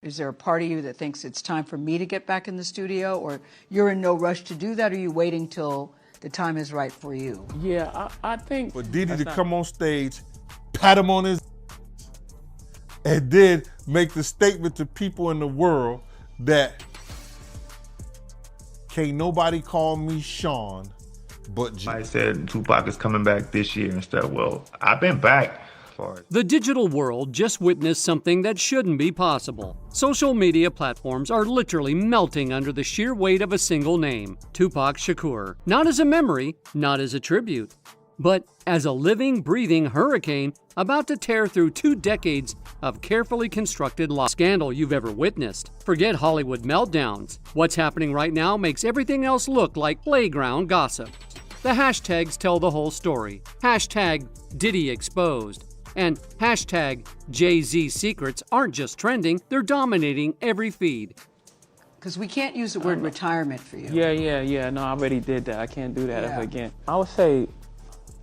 Is there a part of you that thinks it's time for me to get back in the studio, or you're in no rush to do that, or are you waiting till the time is right for you? Yeah, I think... For Diddy to come on stage, pat him on his and then make the statement to people in the world that can't nobody call me Sean but G. I said Tupac is coming back this year and stuff. Well, I've been back. The digital world just witnessed something that shouldn't be possible. Social media platforms are literally melting under the sheer weight of a single name, Tupac Shakur. Not as a memory, not as a tribute, but as a living, breathing hurricane about to tear through 2 decades of carefully constructed scandal you've ever witnessed. Forget Hollywood meltdowns. What's happening right now makes everything else look like playground gossip. The hashtags tell the whole story. Hashtag Diddy exposed. And hashtag Jay-Z secrets aren't just trending, they're dominating every feed. Because we can't use the word retirement for you. Yeah. No, I already did that. I can't do that ever again. I would say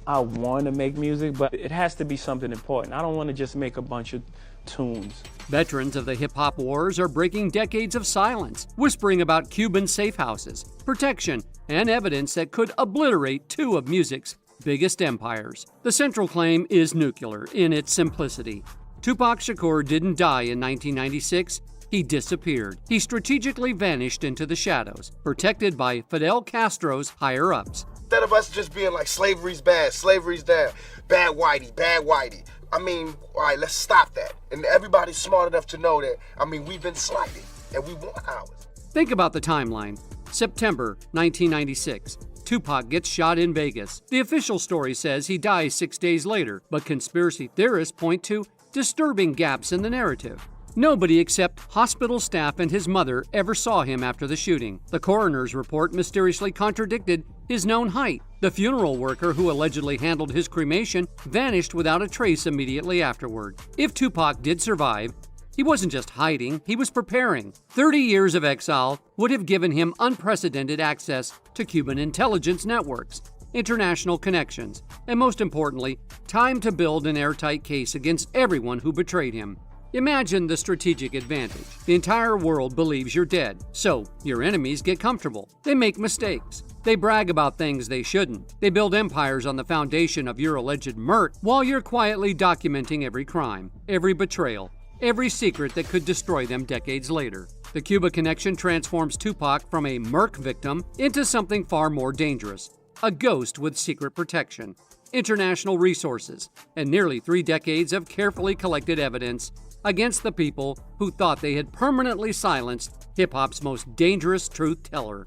I want to make music, but it has to be something important. I don't want to just make a bunch of tunes. Veterans of the hip-hop wars are breaking decades of silence, whispering about Cuban safe houses, protection, and evidence that could obliterate 2 of music's biggest empires. The central claim is nuclear in its simplicity. Tupac Shakur didn't die in 1996, he disappeared. He strategically vanished into the shadows, protected by Fidel Castro's higher-ups. Instead of us just being like, slavery's bad, slavery's down, bad whitey, bad whitey. I mean, all right, let's stop that. And everybody's smart enough to know that, I mean, we've been slighted and we want ours. Think about the timeline. September 1996. Tupac gets shot in Vegas. The official story says he dies 6 days later, but conspiracy theorists point to disturbing gaps in the narrative. Nobody except hospital staff and his mother ever saw him after the shooting. The coroner's report mysteriously contradicted his known height. The funeral worker who allegedly handled his cremation vanished without a trace immediately afterward. If Tupac did survive, he wasn't just hiding, he was preparing. 30 years of exile would have given him unprecedented access to Cuban intelligence networks, international connections, and most importantly, time to build an airtight case against everyone who betrayed him. Imagine the strategic advantage. The entire world believes you're dead, so your enemies get comfortable. They make mistakes. They brag about things they shouldn't. They build empires on the foundation of your alleged murk while you're quietly documenting every crime, every betrayal, every secret that could destroy them decades later. The Cuba connection transforms Tupac from a murk victim into something far more dangerous, a ghost with secret protection, international resources, and nearly 3 decades of carefully collected evidence against the people who thought they had permanently silenced hip-hop's most dangerous truth teller.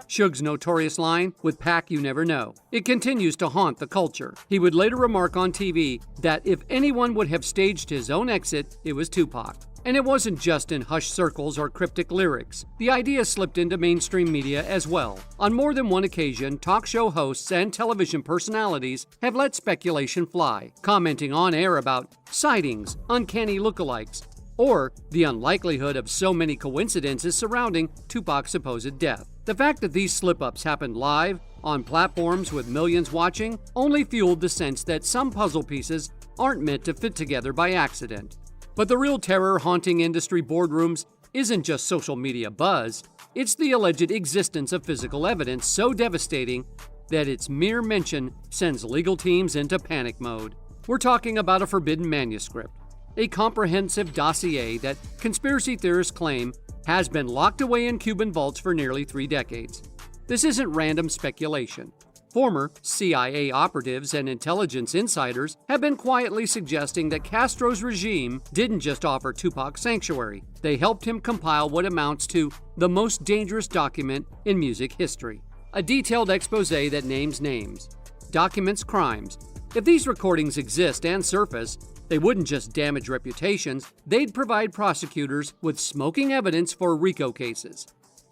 Suge's notorious line, "With Pac you never know," it continues to haunt the culture. He would later remark on TV that if anyone would have staged his own exit, it was Tupac. And it wasn't just in hushed circles or cryptic lyrics. The idea slipped into mainstream media as well. On more than one occasion, talk show hosts and television personalities have let speculation fly, commenting on air about sightings, uncanny lookalikes, or the unlikelihood of so many coincidences surrounding Tupac's supposed death. The fact that these slip-ups happened live, on platforms with millions watching, only fueled the sense that some puzzle pieces aren't meant to fit together by accident. But the real terror haunting industry boardrooms isn't just social media buzz, it's the alleged existence of physical evidence so devastating that its mere mention sends legal teams into panic mode. We're talking about a forbidden manuscript, a comprehensive dossier that conspiracy theorists claim has been locked away in Cuban vaults for nearly 3 decades. This isn't random speculation. Former CIA operatives and intelligence insiders have been quietly suggesting that Castro's regime didn't just offer Tupac sanctuary. They helped him compile what amounts to the most dangerous document in music history. A detailed expose that names names, documents crimes. If these recordings exist and surface, they wouldn't just damage reputations, they'd provide prosecutors with smoking evidence for RICO cases.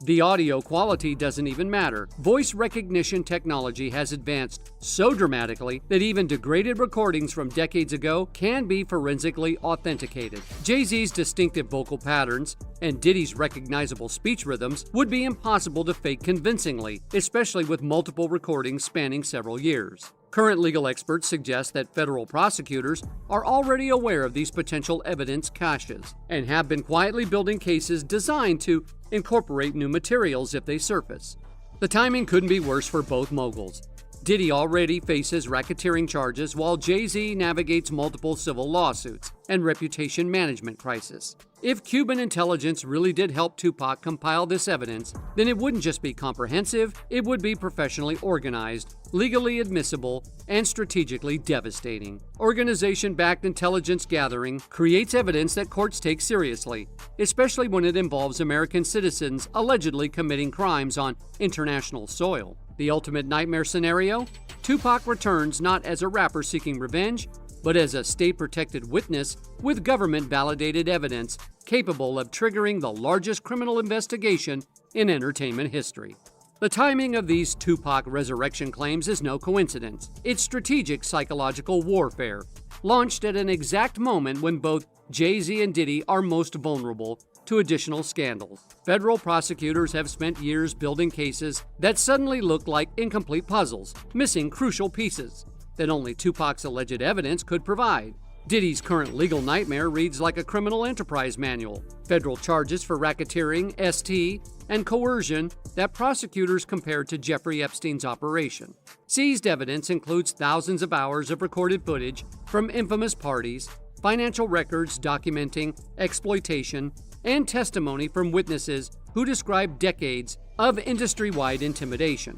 The audio quality doesn't even matter. Voice recognition technology has advanced so dramatically that even degraded recordings from decades ago can be forensically authenticated. Jay-Z's distinctive vocal patterns and Diddy's recognizable speech rhythms would be impossible to fake convincingly, especially with multiple recordings spanning several years. Current legal experts suggest that federal prosecutors are already aware of these potential evidence caches and have been quietly building cases designed to incorporate new materials if they surface. The timing couldn't be worse for both moguls. Diddy already faces racketeering charges while Jay-Z navigates multiple civil lawsuits and reputation management crisis. If Cuban intelligence really did help Tupac compile this evidence, then it wouldn't just be comprehensive, it would be professionally organized, legally admissible, and strategically devastating. Organization-backed intelligence gathering creates evidence that courts take seriously, especially when it involves American citizens allegedly committing crimes on international soil. The ultimate nightmare scenario? Tupac returns not as a rapper seeking revenge, but as a state-protected witness with government-validated evidence capable of triggering the largest criminal investigation in entertainment history. The timing of these Tupac resurrection claims is no coincidence. It's strategic psychological warfare, launched at an exact moment when both Jay-Z and Diddy are most vulnerable to additional scandals. Federal prosecutors have spent years building cases that suddenly look like incomplete puzzles, missing crucial pieces that only Tupac's alleged evidence could provide. Diddy's current legal nightmare reads like a criminal enterprise manual. Federal charges for racketeering, ST, and coercion that prosecutors compared to Jeffrey Epstein's operation. Seized evidence includes thousands of hours of recorded footage from infamous parties, financial records documenting exploitation, and testimony from witnesses who describe decades of industry-wide intimidation.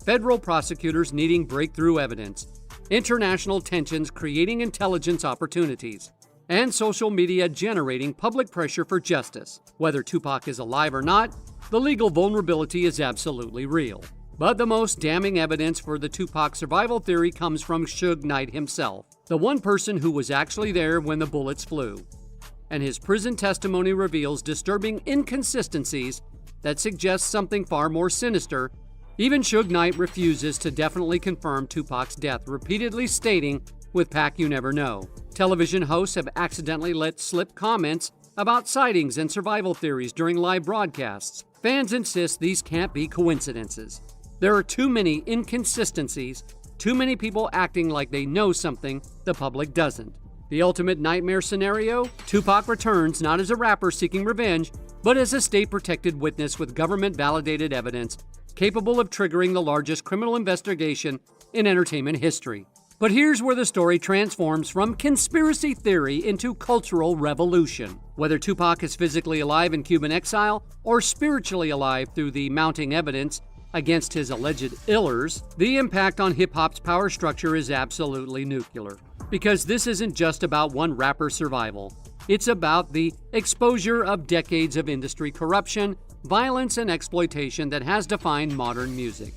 Federal prosecutors needing breakthrough evidence, international tensions creating intelligence opportunities, and social media generating public pressure for justice. Whether Tupac is alive or not, the legal vulnerability is absolutely real. But the most damning evidence for the Tupac survival theory comes from Suge Knight himself, the one person who was actually there when the bullets flew. And his prison testimony reveals disturbing inconsistencies that suggest something far more sinister. Even Suge Knight refuses to definitely confirm Tupac's death, repeatedly stating, "With Pac, you never know." Television hosts have accidentally let slip comments about sightings and survival theories during live broadcasts. Fans insist these can't be coincidences. There are too many inconsistencies, too many people acting like they know something the public doesn't. The ultimate nightmare scenario? Tupac returns not as a rapper seeking revenge, but as a state-protected witness with government-validated evidence capable of triggering the largest criminal investigation in entertainment history. But here's where the story transforms from conspiracy theory into cultural revolution. Whether Tupac is physically alive in Cuban exile or spiritually alive through the mounting evidence against his alleged illers, the impact on hip-hop's power structure is absolutely nuclear. Because this isn't just about one rapper's survival. It's about the exposure of decades of industry corruption, violence, and exploitation that has defined modern music.